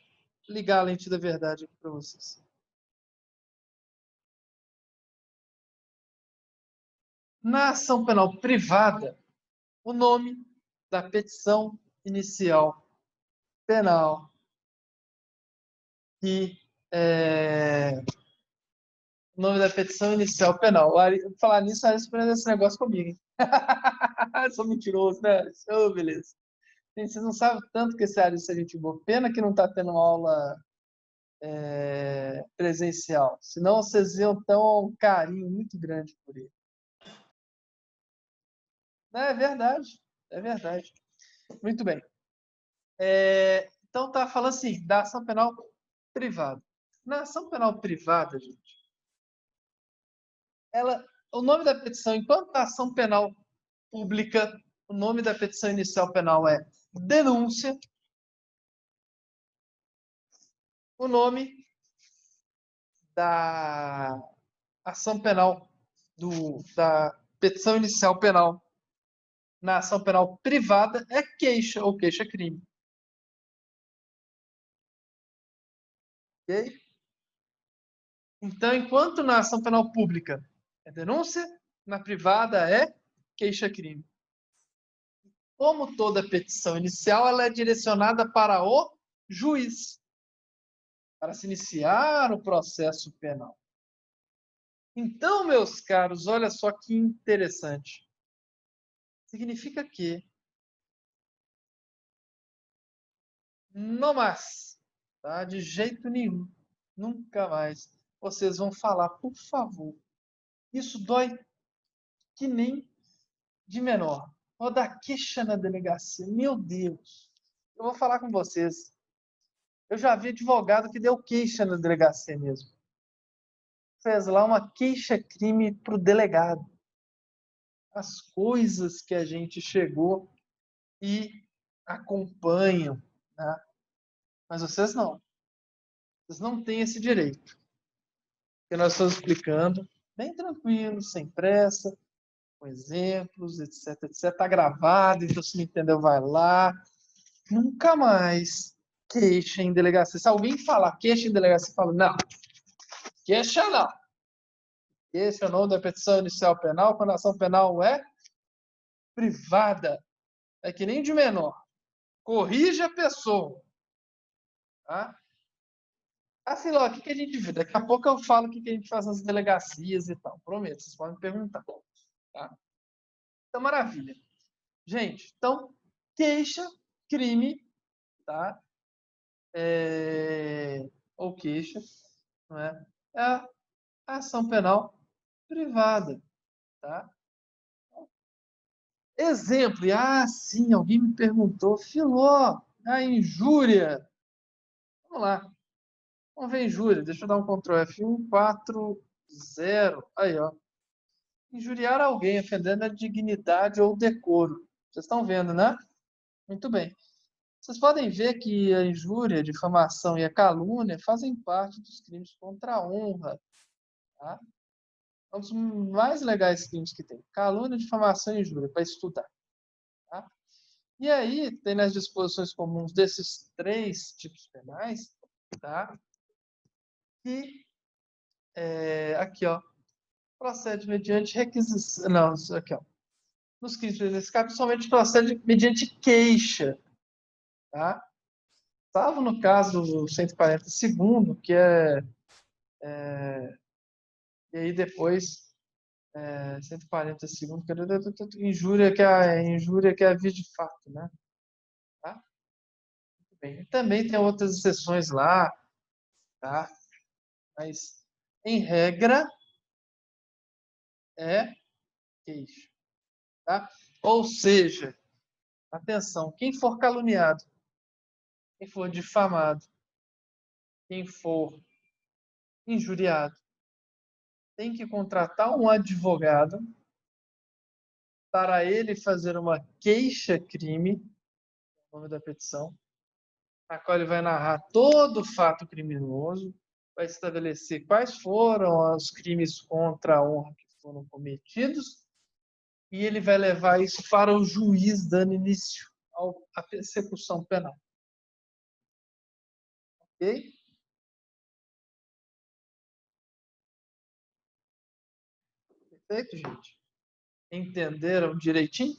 ligar a lente da verdade aqui para vocês. Na ação penal privada, o nome da petição inicial penal que O nome da petição inicial penal. Falar nisso, Ari aprendeu esse negócio comigo, hein? Sou mentiroso, né? Oh, beleza. Gente, vocês não sabem tanto que esse Ari é gente boa. Pena que não está tendo aula presencial. Senão vocês iam ter um carinho muito grande por ele. É verdade. É verdade. Muito bem. Então, tá falando assim, da ação penal privada. Na ação penal privada, gente, o nome da petição, enquanto a ação penal pública, o nome da petição inicial penal é denúncia. O nome da ação penal, da petição inicial penal na ação penal privada é queixa ou queixa-crime. Ok? Então, enquanto na ação penal pública é denúncia, na privada é queixa-crime. Como toda petição inicial, ela é direcionada para o juiz, para se iniciar o processo penal. Então, meus caros, olha só que interessante. Significa que não mais, tá? De jeito nenhum, nunca mais, vocês vão falar, por favor. Isso dói que nem de menor. Vou dar queixa na delegacia. Meu Deus. Eu vou falar com vocês. Eu já vi advogado que deu queixa na delegacia mesmo. Fez lá uma queixa-crime para o delegado. As coisas que a gente chegou e acompanham, né? Mas vocês não. Vocês não têm esse direito. Que nós estamos explicando bem tranquilo, sem pressa, com exemplos, etc, etc. Está gravado, então se não entendeu, vai lá. Nunca mais queixa em delegacia. Se alguém falar queixa em delegacia, fala, não, queixa não. Esse é o nome da petição inicial penal, quando a ação penal é privada. É que nem de menor. Corrija a pessoa. Tá? Assim, ó, o que a gente vê? Daqui a pouco eu falo o que a gente faz nas delegacias e tal. Prometo, vocês podem me perguntar. Tá? Então, maravilha. Gente, então, queixa, crime, tá? Ou queixa, não é? É a ação penal privada, tá? Exemplo, sim, alguém me perguntou, Filó, a injúria. Vamos lá, vamos ver injúria, deixa eu dar um Ctrl F140, aí ó. Injuriar alguém, ofendendo a dignidade ou decoro. Vocês estão vendo, né? Muito bem. Vocês podem ver que a injúria, a difamação e a calúnia fazem parte dos crimes contra a honra. Tá? É um dos mais legais crimes que tem. Calúnia, difamação e injúria, para estudar. Tá? E aí, tem nas disposições comuns desses três tipos penais, tá? Que, aqui, ó, procede mediante requisição. Não, aqui, ó. Nos crimes nesse caso, somente procede mediante queixa, tá? Salvo no caso do 142º, que e aí depois 140º, que é injúria que é a via de fato, né? Tá? Muito bem. E também tem outras exceções lá, tá? Mas em regra é queixa, tá? Ou seja, atenção, quem for caluniado, quem for difamado, quem for injuriado, tem que contratar um advogado para ele fazer uma queixa-crime, o nome da petição, a qual ele vai narrar todo o fato criminoso, vai estabelecer quais foram os crimes contra a honra que foram cometidos, e ele vai levar isso para o juiz dando início à persecução penal. Ok? Perfeito, gente? Entenderam direitinho?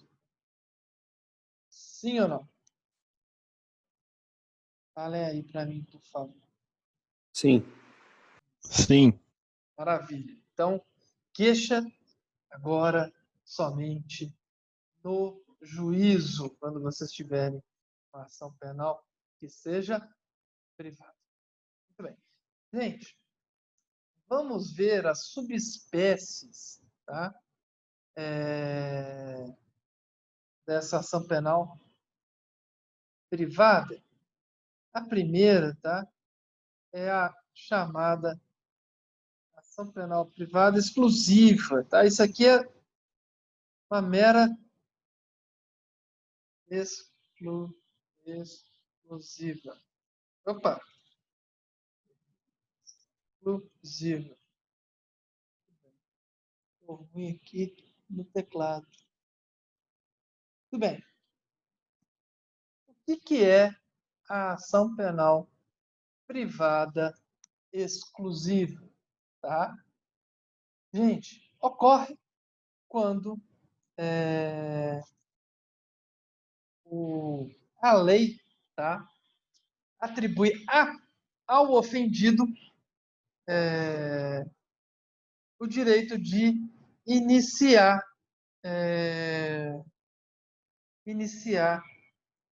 Sim ou não? Falem aí para mim, por favor. Sim. Sim. Maravilha. Então, queixa agora somente no juízo, quando vocês tiverem uma ação penal que seja privada. Muito bem. Gente, vamos ver as subespécies, tá? Dessa ação penal privada. A primeira, tá? É a chamada ação penal privada exclusiva, tá? Isso aqui é uma mera exclusiva. Opa! Exclusiva. Estou ruim aqui no teclado. Tudo bem. O que é a ação penal privada exclusiva? Tá? Gente, ocorre quando a lei, tá, atribui ao ofendido o direito de iniciar,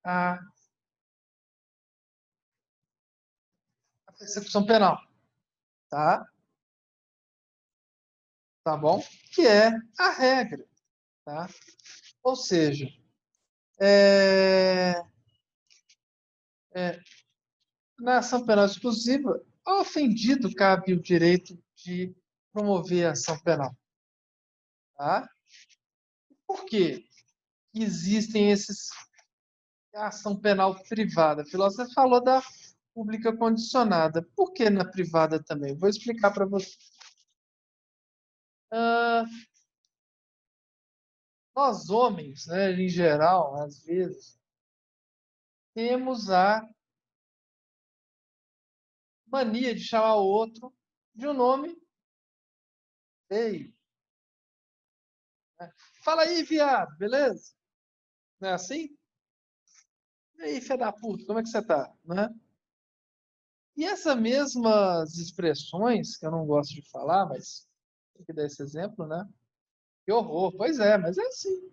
a persecução penal, tá? Tá bom? Que é a regra, tá? Ou seja, na ação penal exclusiva, ao ofendido cabe o direito de promover a ação penal, tá? Por quê? Existem esses a ação penal privada. O filósofo falou da pública condicionada. Por que na privada também? Vou explicar para você. Nós homens, né, em geral, às vezes, temos a mania de chamar o outro de um nome feio. Né? Fala aí, viado, beleza? Não é assim? E aí, filho da puta, como é que você tá? Né? E essas mesmas expressões, que eu não gosto de falar, mas tem que dar esse exemplo, né? Que horror. Pois é, mas é assim.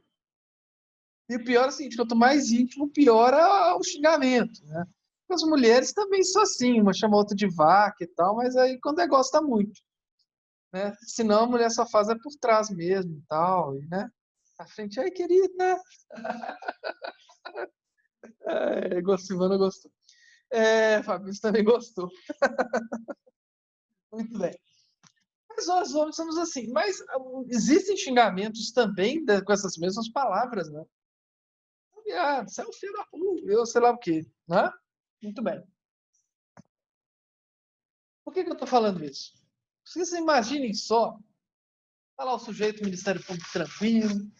E o pior é o seguinte, quanto mais íntimo, pior é o xingamento, né? As mulheres também são assim, uma chama a outra de vaca e tal, mas aí quando gosta muito, né? Senão a mulher só faz por trás mesmo e tal, e, né? À frente, ai, querida! Silvana gostou. Fabrício também gostou. Muito bem. Mas nós homens somos assim. Mas existem xingamentos também com essas mesmas palavras, né? Você é um filho da puta, eu sei lá o quê, né? Muito bem. Por que eu estou falando isso? Vocês imaginem só, tá lá o sujeito, Ministério Público tranquilo,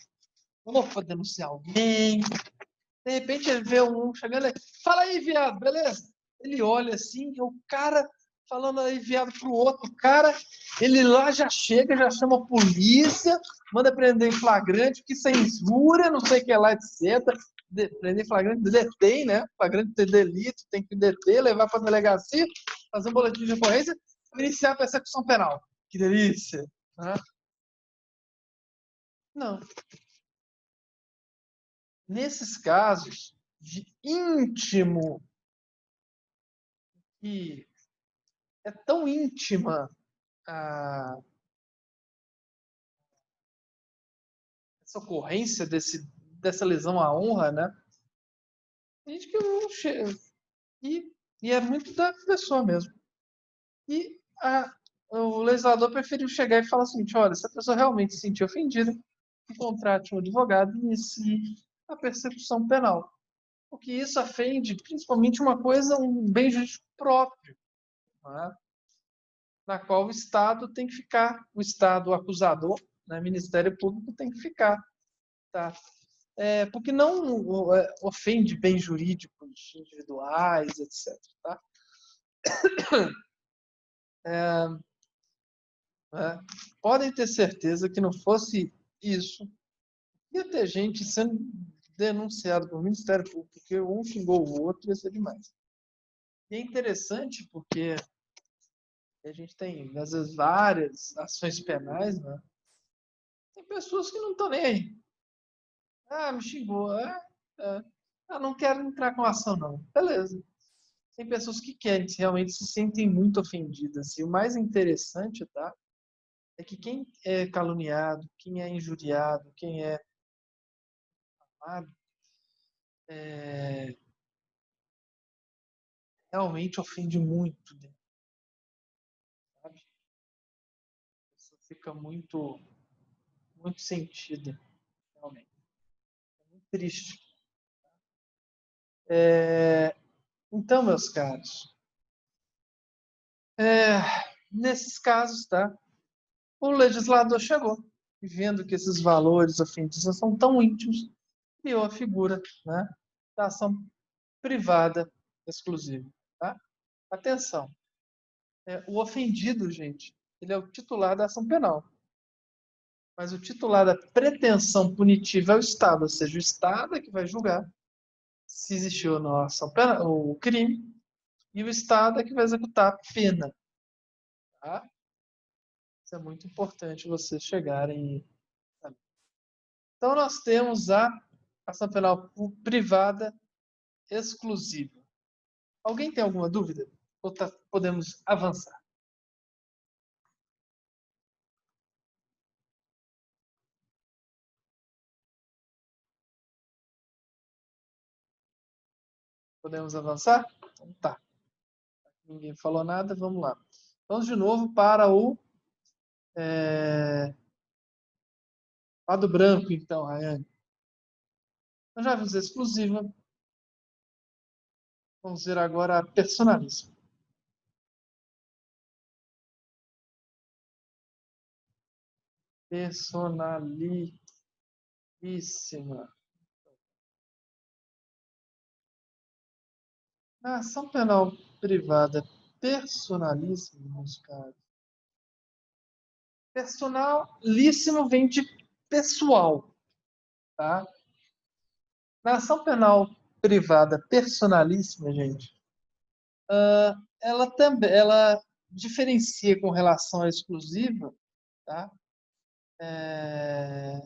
vou denunciar alguém, de repente ele vê um chegando aí, fala aí, viado, beleza? Ele olha assim, o cara falando aí, viado, pro outro cara, ele lá já chega, já chama a polícia, manda prender em flagrante, que isso é injúria, não sei o que lá, etc. Prender em flagrante, detém, né? Flagrante de delito, tem que deter, levar para a delegacia, fazer um boletim de ocorrência, iniciar a persecução penal. Que delícia! Né? Não. Nesses casos de íntimo, que é tão íntima essa ocorrência dessa lesão à honra, né? A gente que eu chego. E é muito da pessoa mesmo. E o legislador preferiu chegar e falar o seguinte: olha, se a pessoa realmente se sentir ofendida, que contrate um advogado e inicie a persecução penal. Porque isso ofende principalmente uma coisa, um bem jurídico próprio, né? Na qual o Estado tem que ficar, o Estado acusador, né, Ministério Público tem que ficar. Tá? Porque não ofende bens jurídicos individuais, etc. Tá? Podem ter certeza que não fosse isso, ia ter gente sendo denunciado pelo Ministério Público, porque um xingou o outro, ia ser demais. E é interessante porque A gente tem, às vezes, várias ações penais, né? Tem pessoas que não estão nem aí. Ah, me xingou. Não quero entrar com ação, não. Beleza. Tem pessoas que querem, que realmente se sentem muito ofendidas. E o mais interessante, tá? É que quem é caluniado, quem é injuriado, quem é amado, realmente ofende muito, né? Sabe? Você fica muito, muito sentida, realmente. É muito triste. Então, meus caros, é, nesses casos, tá? O legislador chegou e vendo que esses valores ofendidos são tão íntimos, criou a figura, né, da ação privada exclusiva, tá? Atenção, o ofendido, gente, ele é o titular da ação penal, mas o titular da pretensão punitiva é o Estado, ou seja, o Estado é que vai julgar se existiu ou não a ação penal, o crime, e o Estado é que vai executar a pena, tá? Isso é muito importante vocês chegarem. Então, nós temos a ação penal privada exclusiva. Alguém tem alguma dúvida? Ou podemos avançar? Podemos avançar? Então, tá. Ninguém falou nada, vamos lá. Vamos de novo para o lado branco, então, Rayane. Nós já vimos a exclusiva. Vamos ver agora a personalíssima. Personalíssima. A ação penal privada personalíssima, meus caros. Personalíssimo vem de pessoal, tá? Na ação penal privada personalíssima, gente, ela diferencia com relação à exclusiva, tá? É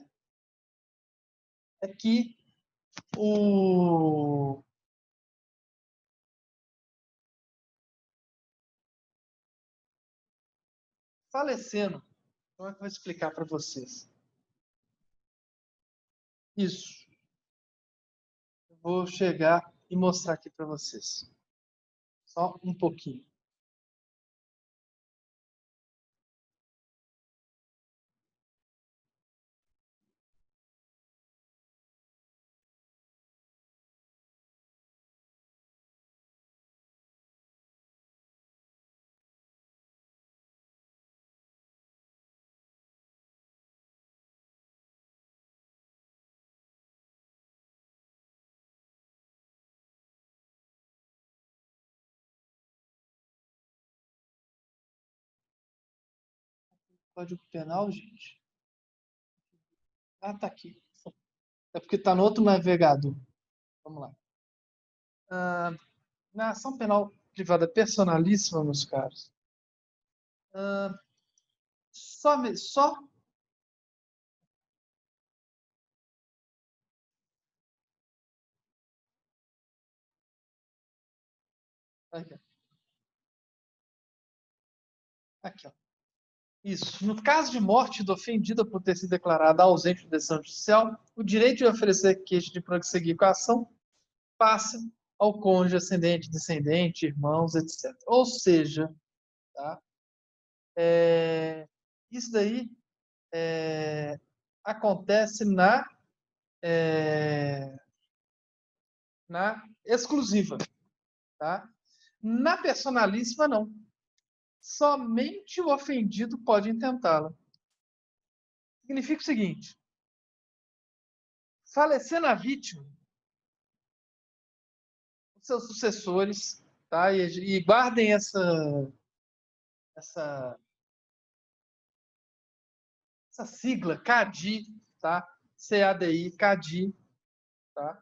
que o falecendo, como é que eu vou explicar para vocês? Isso, eu vou chegar e mostrar aqui para vocês. Só um pouquinho. Código Penal, gente. Ah, tá aqui. É porque está no outro navegador. Vamos lá. Na ação penal privada personalíssima, meus caros, só aqui, aqui, ó. Isso. No caso de morte do ofendido por ter sido declarado ausente de decisão judicial, o direito de oferecer queixa de prosseguir com a ação passa ao cônjuge, ascendente, descendente, irmãos, etc. Ou seja, tá? Isso daí acontece na exclusiva, tá? Na personalíssima, não. Somente o ofendido pode intentá-la. Significa o seguinte: falecendo a vítima, os seus sucessores, tá? E guardem essa, essa sigla, CADI, tá? CADI, CADI, tá?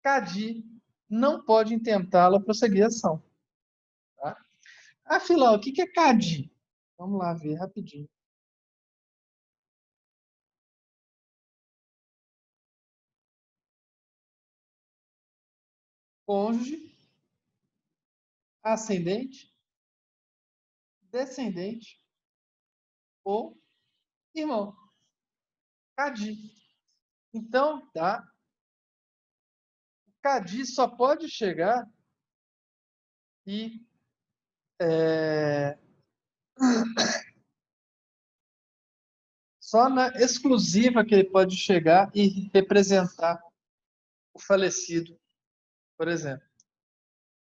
CADI não pode intentá-la prosseguir a ação, tá? Ah, Filão, o que é CAD? Vamos lá ver rapidinho. Cônjuge, ascendente, descendente ou irmão. CAD. Então, tá? O CAD só pode chegar e só na exclusiva que ele pode chegar e representar o falecido, por exemplo.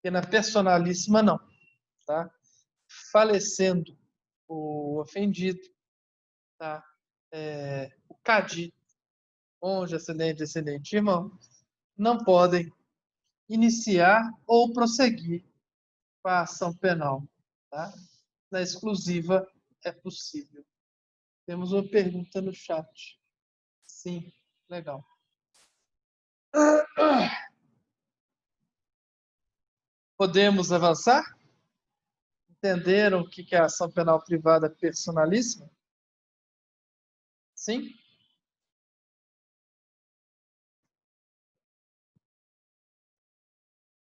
E na personalíssima, não. Tá? Falecendo o ofendido, tá? O CAD, cônjuge, ascendente, descendente, irmão, não podem iniciar ou prosseguir com a ação penal. Tá? Na exclusiva é possível. Temos uma pergunta no chat. Sim, legal. Podemos avançar? Entenderam o que é a ação penal privada personalíssima? Sim?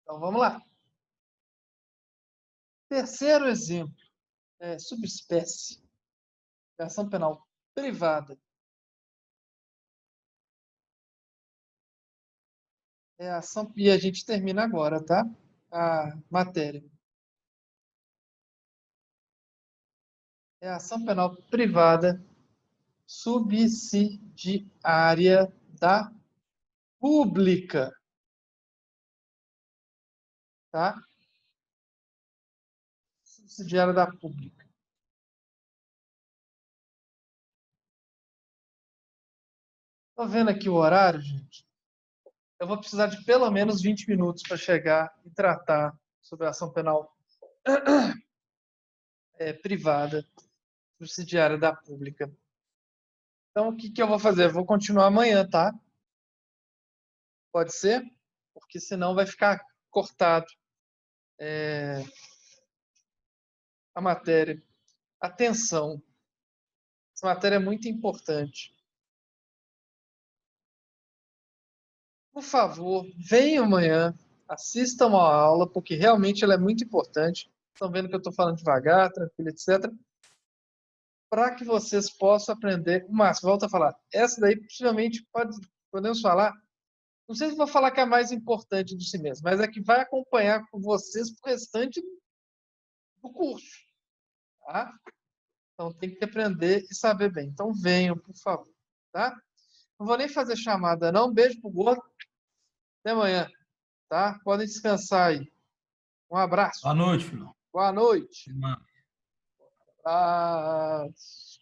Então vamos lá. Terceiro exemplo, subespécie de ação penal privada. É a ação, e a gente termina agora, tá? A matéria. É a ação penal privada subsidiária da pública, tá? Subsidiária da pública. Tô vendo aqui o horário, gente. Eu vou precisar de pelo menos 20 minutos para chegar e tratar sobre a ação penal privada, subsidiária da pública. Então, o que eu vou fazer? Eu vou continuar amanhã, tá? Pode ser? Porque senão vai ficar cortado a matéria. Atenção, essa matéria é muito importante. Por favor, venham amanhã, assistam a aula, porque realmente ela é muito importante. Estão vendo que eu estou falando devagar, tranquilo, etc. Para que vocês possam aprender o máximo. Volto a falar. Essa daí, possivelmente, podemos falar. Não sei se vou falar que é a mais importante do semestre, mas é que vai acompanhar com vocês para o restante do curso. Tá? Então tem que aprender e saber bem. Então venham, por favor. Tá? Não vou nem fazer chamada, não. Beijo pro gordo. Até amanhã. Tá? Podem descansar aí. Um abraço. Boa noite, filho. Boa noite. Irmã. Abraço.